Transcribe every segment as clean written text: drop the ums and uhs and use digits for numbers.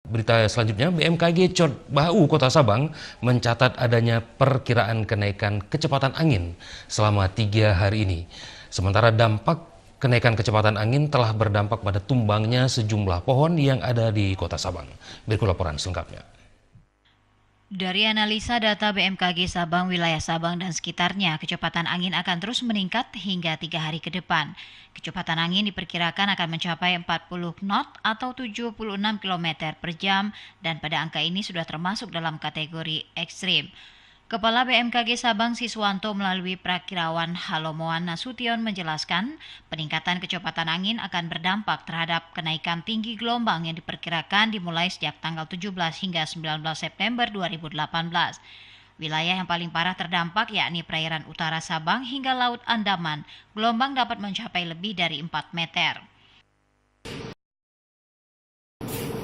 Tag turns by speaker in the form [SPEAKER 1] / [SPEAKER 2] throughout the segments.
[SPEAKER 1] Berita selanjutnya, BMKG Bahu Kota Sabang mencatat adanya perkiraan kenaikan kecepatan angin selama 3 hari ini. Sementara dampak kenaikan kecepatan angin telah berdampak pada tumbangnya sejumlah pohon yang ada di Kota Sabang. Berikut laporan selengkapnya.
[SPEAKER 2] Dari analisa data BMKG Sabang, wilayah Sabang dan sekitarnya, kecepatan angin akan terus meningkat hingga 3 hari ke depan. Kecepatan angin diperkirakan akan mencapai 40 knot atau 76 km per jam dan pada angka ini sudah termasuk dalam kategori ekstrim. Kepala BMKG Sabang Siswanto melalui Prakirawan Halomoan Nasution menjelaskan peningkatan kecepatan angin akan berdampak terhadap kenaikan tinggi gelombang yang diperkirakan dimulai sejak tanggal 17 hingga 19 September 2018. Wilayah yang paling parah terdampak yakni perairan utara Sabang hingga Laut Andaman. Gelombang dapat mencapai lebih dari 4 meter.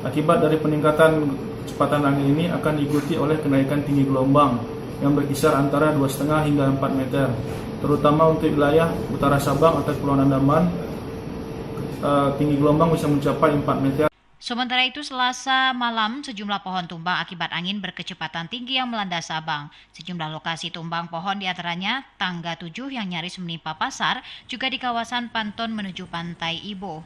[SPEAKER 3] Akibat dari peningkatan kecepatan angin ini akan diikuti oleh kenaikan tinggi gelombang yang berkisar antara 2,5 hingga 4 meter, terutama untuk wilayah utara Sabang atau Kepulauan Andaman, tinggi gelombang bisa mencapai 4 meter.
[SPEAKER 2] Sementara itu, Selasa malam sejumlah pohon tumbang akibat angin berkecepatan tinggi yang melanda Sabang. Sejumlah lokasi tumbang pohon diantaranya Tangga 7 yang nyaris menimpa pasar, juga di kawasan Panton menuju Pantai Ibo.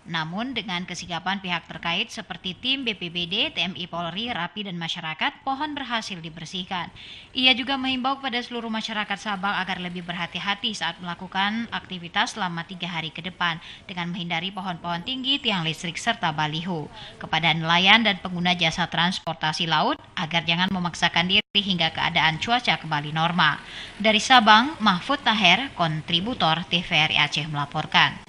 [SPEAKER 2] Namun dengan kesigapan pihak terkait seperti tim BPBD, TNI Polri, Rapi, dan masyarakat, pohon berhasil dibersihkan. Ia juga menghimbau kepada seluruh masyarakat Sabang agar lebih berhati-hati saat melakukan aktivitas selama 3 hari ke depan dengan menghindari pohon-pohon tinggi, tiang listrik, serta baliho. Kepada nelayan dan pengguna jasa transportasi laut agar jangan memaksakan diri hingga keadaan cuaca kembali normal. Dari Sabang, Mahfud Taher, kontributor TVRI Aceh melaporkan.